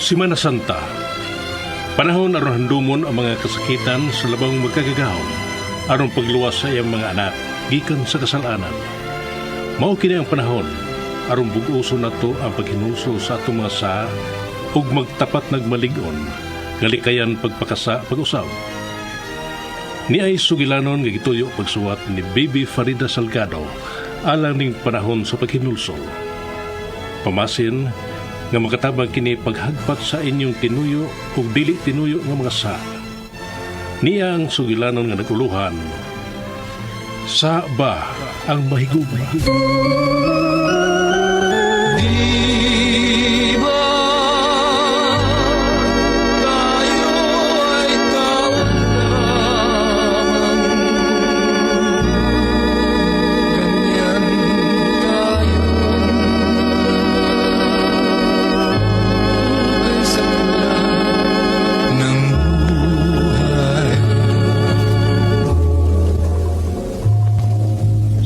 Semana Santa, panahon aron handumon ang mga kasakitan sa labang magkagagahom aron pagluwas sa iyang mga anak gikan sa kasalanan. Mao kini ang panahon aron bug-uso nato ang paghinulso sa atong mga saa ug magtapat nagmalig-on galikayan pagpakasa pag-usaw. Ni ay sugilanon nga gituyo pagsuwat ni Baby Farida Salgado alang ning panahon sa paghinulso. Pamasin nga makatabang kini paghagpat sa inyong tinuyo ug dili tinuyo nga mga sa. Niya ang sugilanon nga naguluhan. Sa ba ang mahigugma?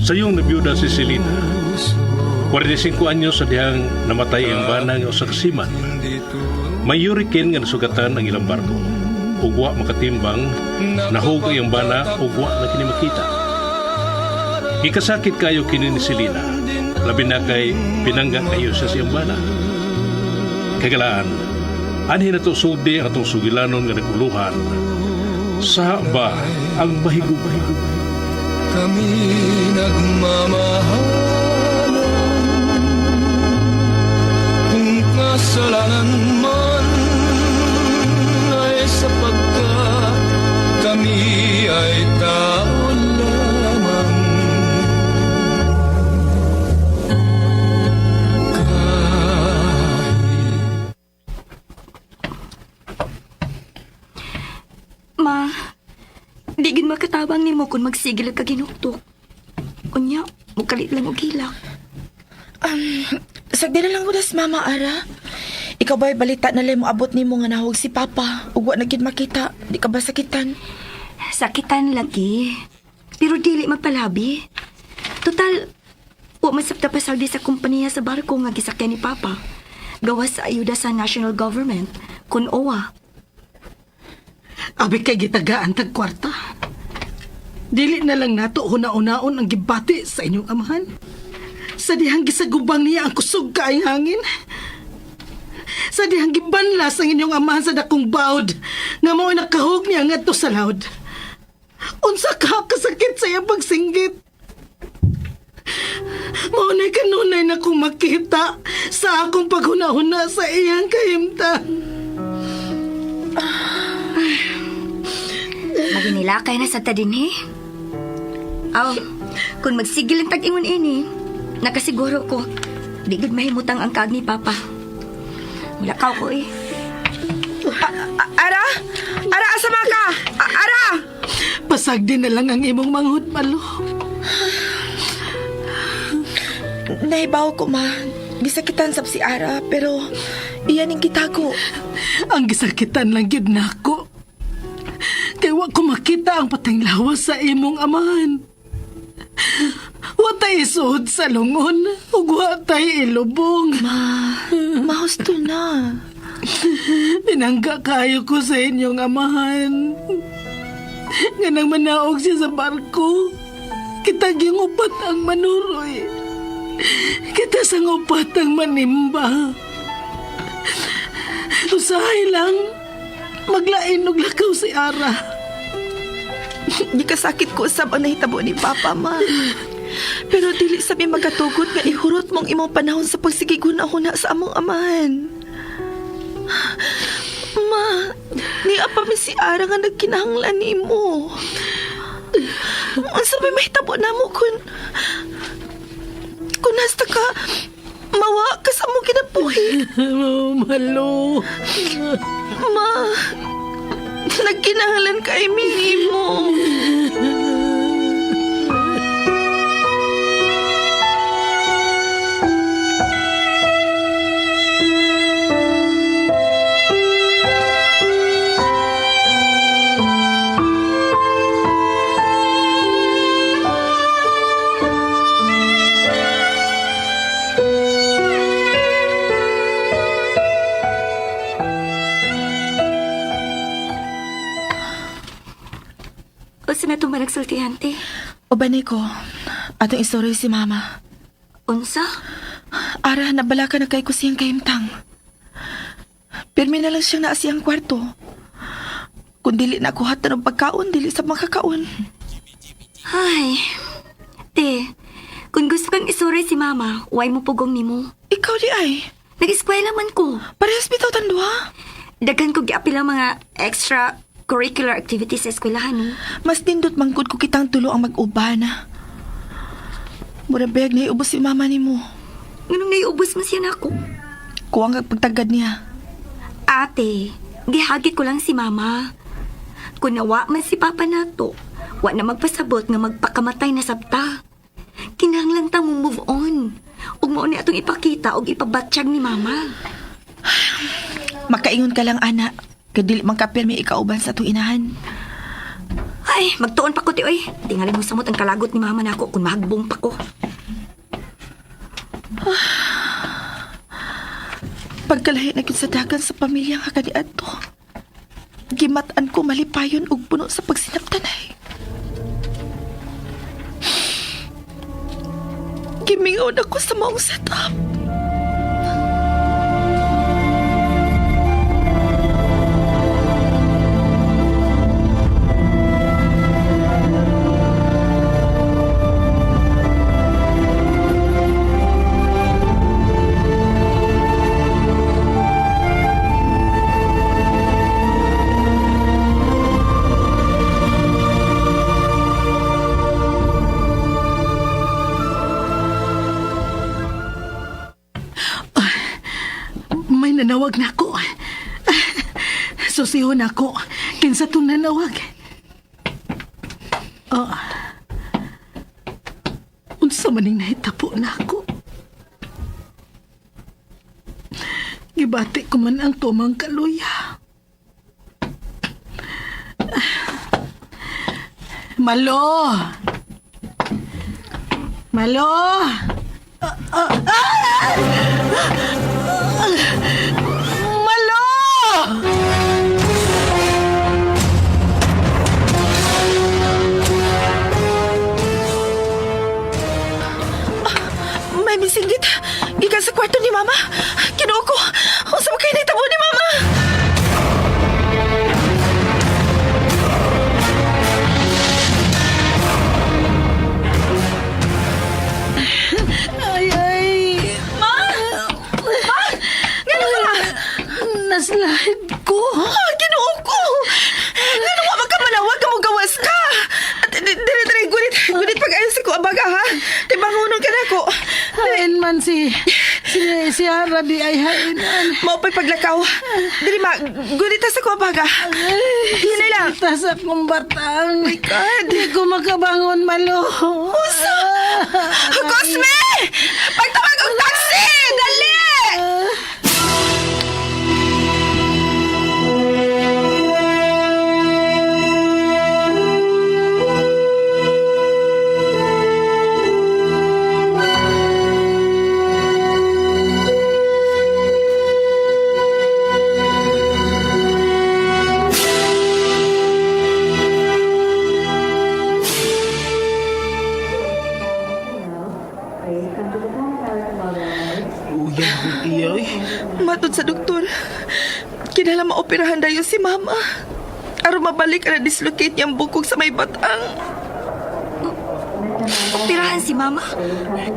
Sa iyong nabiyuda si Selena, 45 anyos sa dihang namatay ang bana nga usa ka seaman. May hurricane nga nasugatan ang ilang barko. Ugwa makatimbang, nahug ang bana, ugwa na kini makita. Ikasakit kayo kini ni Selena, labi na kay pinangga kayo sa siyang bana. Kagalaan, anhin na to sugdi ang atong sugilanon nga naguluhan. Sa ba ang mahigug-mahigug? Kami nagmamahalan, kung kasalanan man ay sapagkat kami ay tao lamang. Ma, di gid makatabang nimo kung magsigil ka ginuktok. Unya, mukalit lang og hilak. Sagdi na lang udas, Mama Ara. Ikaw ba'y balita na mo abot nimo nga nahog si Papa? Ug wa na gid makita. Di ka ba sakitan? Sakitan lagi. Pero dili magpalabi. Total, wa masabta pa saldi sa kumpanya sa barko nga gisakyan ni Papa. Gawas sa ayuda sa national government, kun OWA. Abi kay gitagaan tag kwarta. Dili na lang nato huna-unaon ang gibati sa inyong amahan. Sa dihang gisagubang niya ang kusog kaayong hangin. Sa dihang gibanlas ang inyong amahan sa dakong baod nga mo'y nakahog niya ngadto sa laod. Unsa ka kasakit sa iyang pagsinggit. Maunay kanunay na kong makita sa akong paghuna-huna sa iyang kahimtang. Maginilakay na sa tadinhi. Aw, kung magsigil ang tag-ingon ini, nakasiguro ko, di gud mahimutang ang kaag ni Papa. Mulakaw ko eh. Ara? Ara, asama ka? Ara! Pasagdi na lang ang imong manghud, Malo. Naibaw ko, Ma. Gisakitan sab si Ara, pero iyan ang gitago. Ang gisakitan lang gyud nako. Kay wa ko makita ang patang lawas sa imong amahan. Wa tay isuod sa lungon, ug wa tay ilubong. Mahusto na. Pinangga kayo ko sa inyong amahan. Nga nang manaog siya sa barko, kita gingupat ang manuroy. Kita sang upat ang manimba. Usahay lang, maglain og lakaw si Ara. Di kasakit ko usab ang nahitabo ni Papa, Ma. Pero dili sabi magatugot nga ihurot mong imong panahon sa pagsigiguna-huna sa among amahan. Ma, ni apa mi si Ara nga nagkinahanglan nimo. Unsa may mahitabo namo kung hasta ka mawa ka sa among kinabuhi. Oh, Malo. Ma, nagkinahanglan ka nimo. O sa na itong managsultihan, te? O ba ko, atong istorya si mama. Unsa? Ara, nabala ka na kay kusiyang kahimtang. Pirmi na lang siyang naasiyang kwarto. Kung dili na kuhat na ng pagkaon, dili sa makakaon. Ay, te, kung gusto kang isuray si mama, huwag mo pugong nimo. Ikaw di ay. Nag-eskwela man ko. Parehas bitaw tandua. Daghan ko giapil ang mga extra-curricular activities sa eskwelahan, no? Mas nindot mangkod ko kitang tulo ang mag-ubana. Murabeg na iubos si mama ni mo. Nganong naiubos man siya na ako? Kuwang ang pagtagad niya. Ate, gihagi ko lang si mama. Kung nawa man si papa nato, wa na magpasabot nga magpakamatay na sabta. Kinahanglan ta mo move on. Ug mao ni atong ipakita ug ipabatsyag ni mama. Makaingon ka lang, anak. Kadili man kapirmi ikauban sa itong inahan. Ay, magtuon pa ko ti oy. Tingali mo samot ang kalagot ni mama nako kung mahagbong pa ko. Pagkalahi na sa dagan sa pamilya nga kaniad to. Gimatan ko malipayon ug puno sa pagsinaptanay. Gimingon ako sa maong setup. May nanawag na ako. Susihon ako. Kinsa itong nanawag. Unsa maning nahitapo na ako. Gibati ko man ang tumang kaluya. Malo! Malo! Malo! May misinggit. Gikan sa kwarto ni mama. Kinuha ko. Unsa ba kayo naitabo ni mama? Ay, ay! Ma! Ma! Naslahid ko. Kinuha ko. Ano nga magkamanawag ka mo gawas ka? Dire, gunit pag-ayos ko abaga ha. Tibangunon ka na ko. Hain man si Hara di ay hainan. Maupay paglakaw. Dili ma, gunit sa ko abaga. Hinay lang. Tas akong batang. Di ko makabangon, Malo. Uso! Cosme! Pagtawag ang taxi! Dali! Matod sa doktor, kinala maoperahan dayon si mama. Aron mabalik na dislocate niyang bukog sa may batang. Operahan si mama.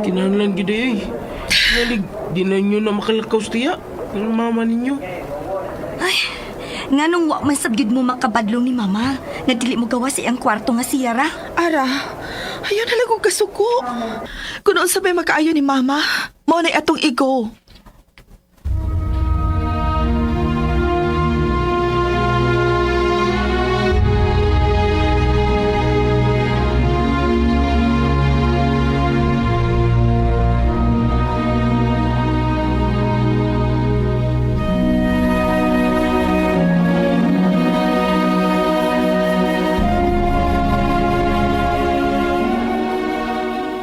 Kinahanglan gid ay. Nalig, di na nyo na makalakaw tiya. Ang mama ninyo. Ay, nganong wa man sabgyud mo makabadlong ni mama. Nga dili mo gawa sa iyang kwarto nga si Yara. Ara, ayaw na lang kong kasuko. Kung noon sabay makaayo ni mama, mao na atong igo.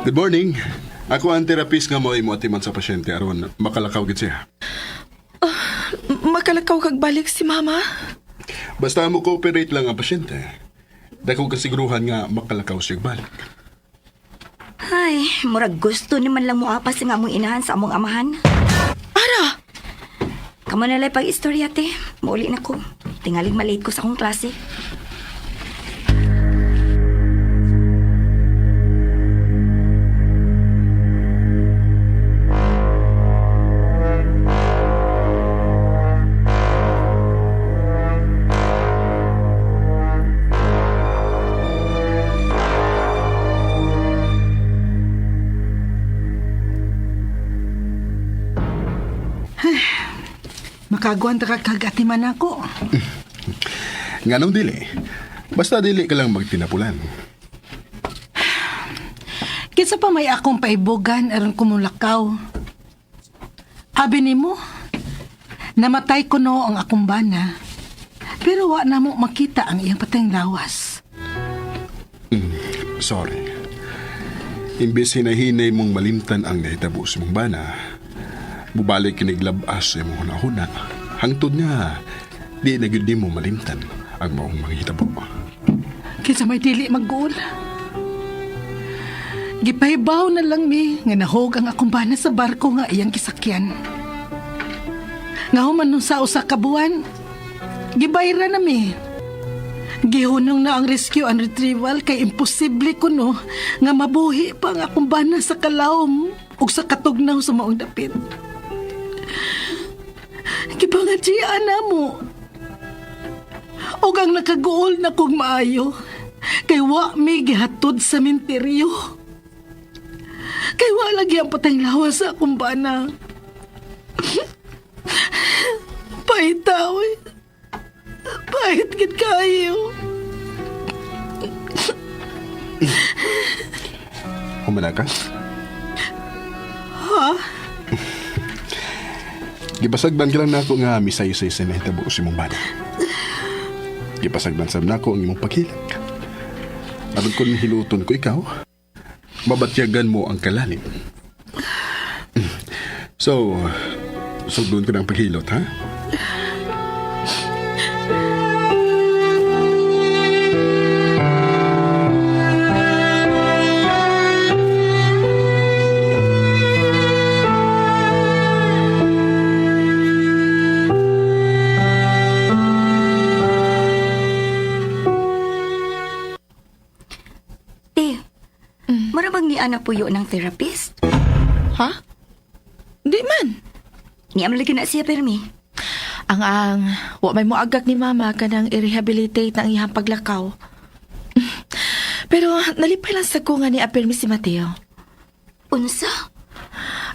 Good morning. Ako ang therapist nga mo imo atiman sa pasyente aron makalakaw gid siya. Makalakaw kag balik si mama? Basta mo cooperate lang ang pasyente. Dako kasiguruhan nga makalakaw siya balik. Ay, murag gusto ni man lang mo apas nga among inahan sa among amahan. Ara! Kamo na lang pag-istorya, te. Mauli na ko. Tingaling malate ko sa akong klase. Makaguan ta kagatiman ako. Nga nung dili. Basta dili ka lang magtinapulan. Kinsa pa may akong paibogan aron kumulakaw. Abi nimo, namatay ko no ang akong bana. Pero wa na mo makita ang iyang patayng lawas. Sorry. Imbes hinahinay mong malimtan ang nahitabo sa mong bana, bubalik kiniglabas sa mong hunahuna. Hangtod nga, di na gyud mo malimtan ang maong manghitabo. Kinsa may dili magguol. Gipahibaw na lang mi nga nahog ang akong bana sa barko nga iyang kisakyan. Nga human nung sa usa ka buwan, gibayra na mi. Gihunong na ang rescue and retrieval kay imposible kuno nga mabuhi pa ang akong bana sa kalawom ug sa katugnaw sa maong dapit. Gipangadiyaan na mo. Og ang nakaguol na kong maayo kay wa may gihatod sa menteryo. Kay wa lagi ang patayng lawas sa akong bana. Paitaw eh. Pahit gid kayo. Humana ka? Ha? Gipasagdan ka lang na ako nga misay-say sa nahitabo sa mong bana. Gipasagdan sab na ako ang imong paghilak. Aron kung hiluton ko ikaw, mabatyagan mo ang kalalim. So, sugdon ko ng paghilot, ha? Te, marabang ni Ana Puyo ng therapist. Ha? Di man. Niyam lagi na siya permi. Ang wa may moagak ni mama kanang i-rehabilitate ang iyang paglakaw. Pero nalipay lang sa ko nga ni apirmi si Mateo. Unsa?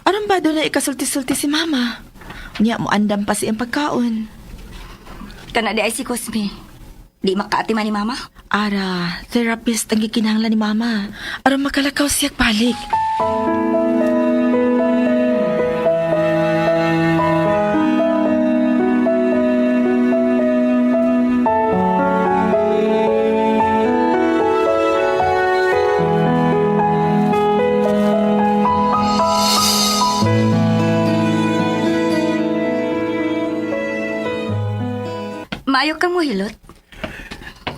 Aron ba doon na ikasulti-sulti si mama? Niya mo andam pa siyang pagkaon. Kana di ay si Cosme. Di makaatiman ni mama? Ara, therapist ang gikinahanglan ni mama. Aron makalakaw siya balik. Maayo kang muhilot.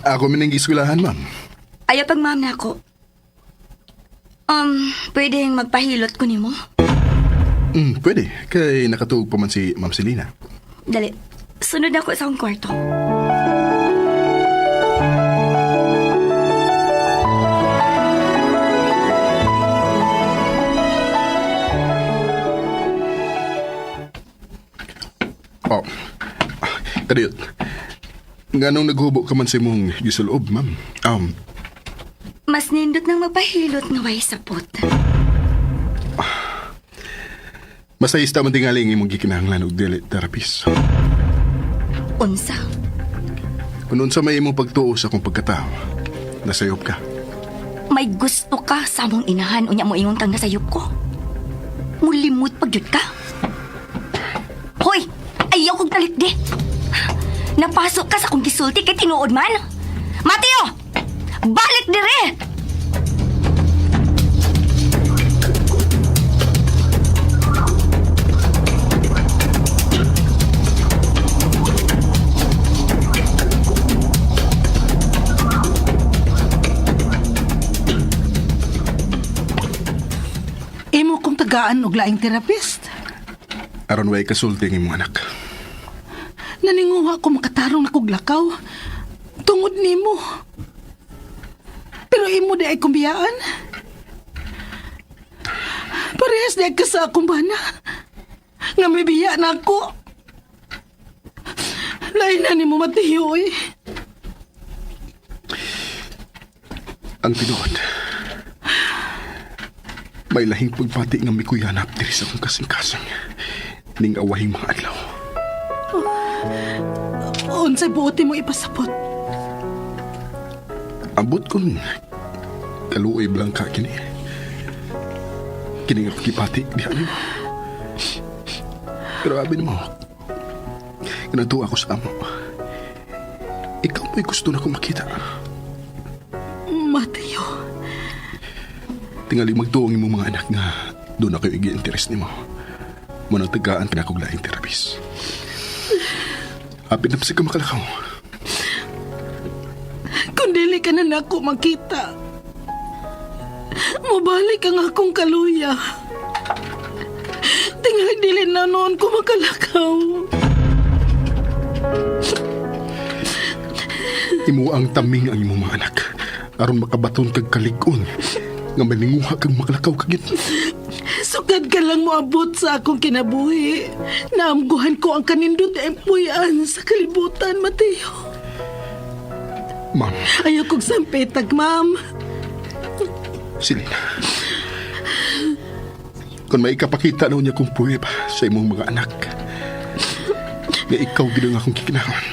Ako minang giskwelahan, ma'am. Ayaw pag ma'am na ako. Pwedeng magpahilot ko nimo? Pwede. Kay nakatuog pa man si Ma'am Selena. Dali, sunod ako sa akong kwarto. Oh, kadiyot. Nga nung naghubo ka man sa mong gisulob, ma'am. Mas nindot nang magpahilot nga way sapot. Masayista man tingaling imong gikinahanglan og dili therapist. Unsa? Kung sa may imong pagtuo sa akong pagkatao, nasayop ka. May gusto ka sa mong inahan unya mo ingon kang nasayop ko. Mulimot pagyud ka. Hoy! Ayaw kong talit di. Napasok ka sa akong gisulti kay tinuod man. Mateo! Balik dire! tagaan og laing terapist. Aron way kasulti ng imong anak. Naninguha ko makatarong na kog lakaw. Tungod nimo. Pero imo di ay kumbiyaan. Parehas di ay ka sa akong bana. Nga may biya na ako. Lain na nimo Mateo eh. Ang tinuod, may lahing pagpati nga may kuyanap diri sa akong kasing-kasing ning awahing mga adlaw. Unsay buoti mo ipasabot? Abot kong kaluoy Blanca kini. Kini nga pakipati di ano. Pero abin mo, kinatuwa ako sa amo. Ikaw mo'y gusto na kong makita. Mateo, Tingali magtuong imong mga anak nga doon na kayo igi-interest nimo. Manang tagaan pinakuglaing terapis. Apit na pa ka makalakaw. kung dili ka na nako makita, mabalik ang akong kaluya. Tingali dili na noon ko makalakaw. Imo ang taming ang imong mga anak aron makabaton kag kalig-on nga maninguha kag makalakaw kagit. Sugad ka lang moabot sa akong kinabuhi. Naamguhan ko ang kanindot ay puyan sa kalibutan, Mateo. Ma'am, Ayaw kong sampitag, ma'am. Selena. Kung may ikapakita na niya kung puweba sa imong mga anak nga ikaw ginang akong kikinahon,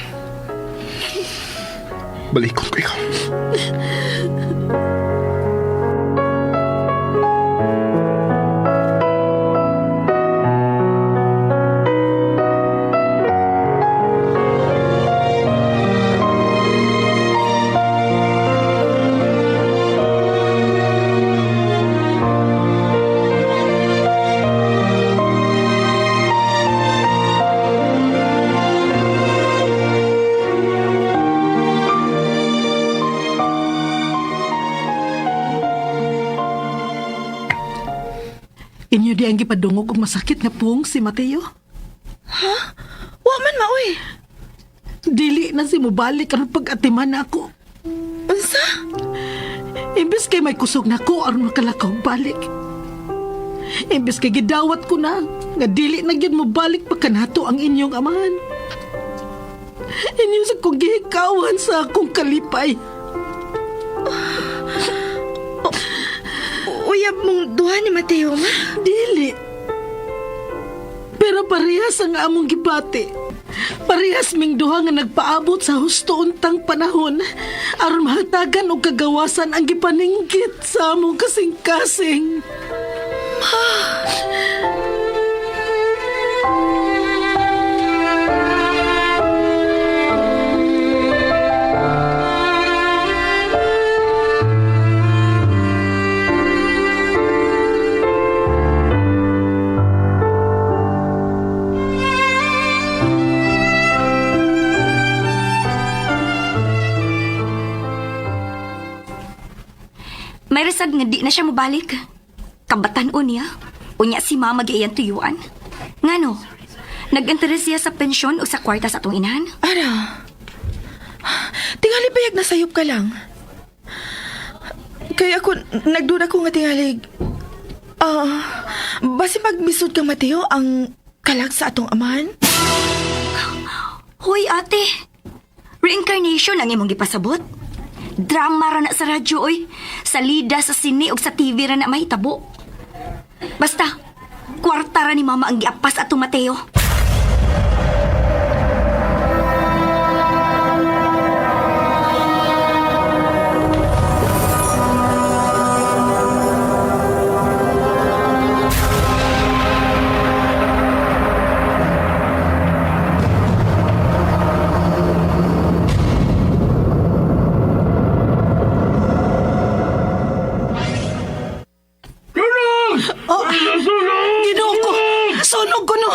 balikon ko ikaw. Inyo di ang gipadungog og masakit nga puong si Mateo. Wa man maoy. Dili na si mubalik aron pag-atiman na ako. Unsa? Imbes kay may kusog na ko aron makalakaw balik. Imbes kay gidawat ko na nga dili na gyud mo balik pagkanato ang inyong amahan. Inyo sa kong gihikawan sa akong kalipay. Uyab mong duha ni Mateo, ma? Dili. Pero parehas ang among gibati. Parehas ming duha nga nagpaabot sa husto untang panahon aron mahatagan og kagawasan ang gipaninggit sa among kasing-kasing. May resag nga di na siya mabalik. Kabatan-o niya. Unya si mama giayan tuyuan. Ngano? Nag-interes siya sa pensyon o sa kwarta sa atong inahan? Ara. Tingali payag nasayop ka lang. Kaya ako, nagduda ko nga tingalig. Basi pagmisod ka, Mateo, ang kalag sa atong amahan? Hoy ate, reincarnation ang imong gipasabot. Drama ra na sa radyo oy. Salida sa sine ug sa TV ra na mahitabo. Basta, kwarta ra ni mama ang giapas atong Mateo. Ginoo ko! Sunog ko no!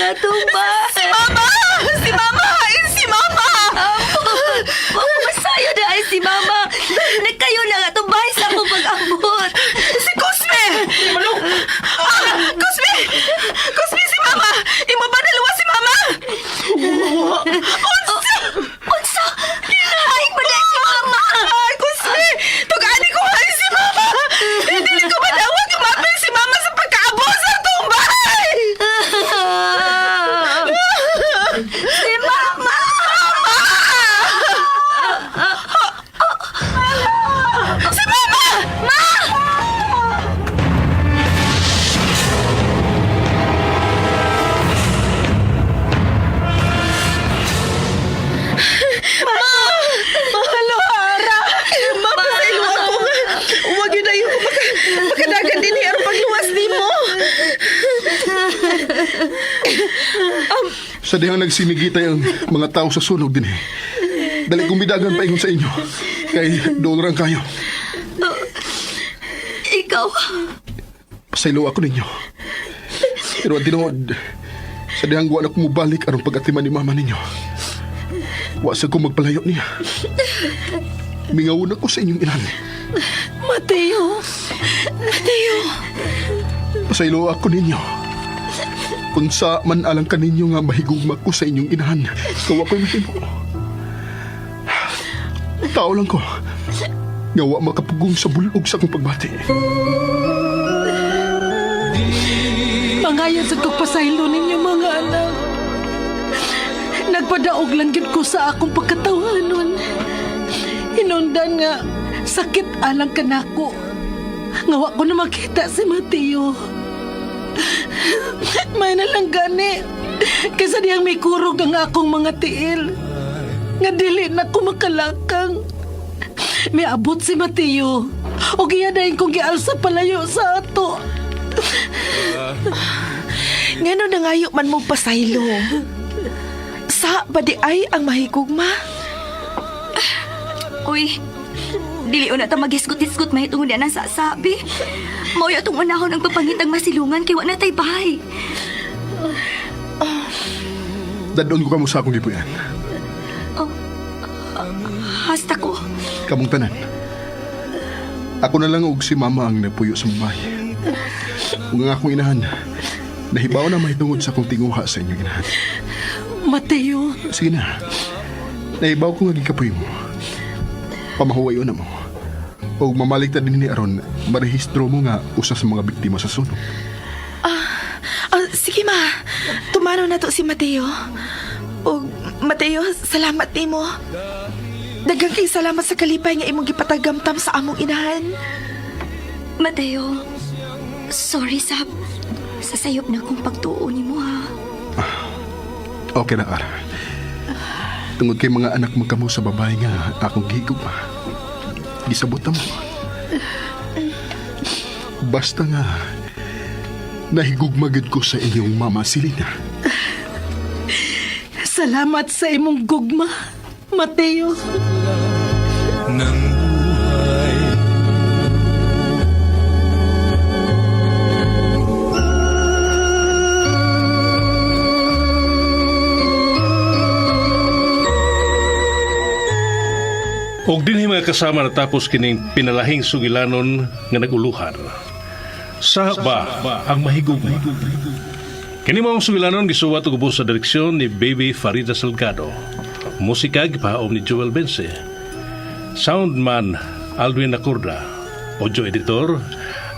na tumba. Si Mama! Si Mama! Si Mama! Huwag mo masayo na ay si Mama. Nagkayo na nga tumbay sa akong pag-ambot. Si Cosme! Cosme! Cosme, si Mama! Imo ba naluwa si Mama? Unsa? Ay, maday si Mama. Ay, Cosme! Tugani ko ay si Mama! Hindi ko madawag umapil si Mama sa pagkaabos sa tumbay! Si Mama! Si Mama! Mahalo, Ara! Mapasaylo ako nga! Huwag yun na yun ko makadagan din aron pagluwas ni mo! Sa dihang nagsinigitay ang mga tao sa sunog din eh. Dali kong bidagan pa ingon sa inyo. Kay doon lang kayo. Ikaw, Pasaylo ako ninyo. Pero ang tinuod, sa dihang wa na ko mubalik arong pag-atiman ni mama ninyo. Wa sa ko magpalayo niya. Mingawon ako sa inyong ilan. Mateo! Mateo! Pasaylo ako ninyo. Kung sa man alang kaninyo nga mahigugma ko sa inyong inahan, kawa ko'y mahimo. Tao lang ko. Nga wa makapugong sa bulog sa akong pagbati. Pangayon sa pagpasaylo ninyo mga anak. Nagpadaog lang gid ko sa akong pagkatawanon. Hinundan nga sakit alang kanako. Nga wa ko na makita si Mateo. May na lang gani. Kaysa diyang may kurog ang akong mga tiil. Nga dili na ko makalakang. May abot si Mateo. O giyadahin kong gialsa palayo sa ato. Ngano na ngayo man mo pasaylo? Sa badi ay ang mahigugma? uy, dili una ta magisgot-isgot mahitungod yan ang sasabi. Mao ya itong unahon ang papangitang masilungan kay wa na tay bahay. Dadon ko kamo sa akong gipuyan. Hasta ko. Kamong tanan. Ako na lang og si mama ang napuyo sa bahay. Ug ang akong inahan, nahibaw na mahitungod sa akong tinguha sa inyong inahan. Mateo, Sige na. Nahibaw ko nga gikapoy mo. Pamahuwayo na mo. O mamaligtad din ni Aron, marehistro mo nga usa sa mga biktima sa sunog. Sige ma, tumano na to si Mateo. O Mateo, salamat nimo. Daghang kay salamat sa kalipay nga imong gipatagamtam sa among inahan. Mateo, sorry sab. Sasayop na kong pagtuo ni mo ha. Okay na, Ara. Tungod kay mga anak mo kamo sa babae nga akong gigog pa. Gisabot na mo. Basta nga, nahigugmagid ko sa inyong mama Silina. salamat sa imong gugma, Mateo. ng buhay. Og dinhi mga kasama natapos kining pinalahing sugilanon nga naguluhan. Sa ba ang mahigugma? Kini mao ang sugilanon gisuwat ug ubos sa direksyon ni Baby Farida Salgado. Musika gipahaom ni Joel Bense. Soundman Aldwin Nacorda. Audio editor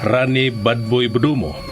Rani Badboy Budumo.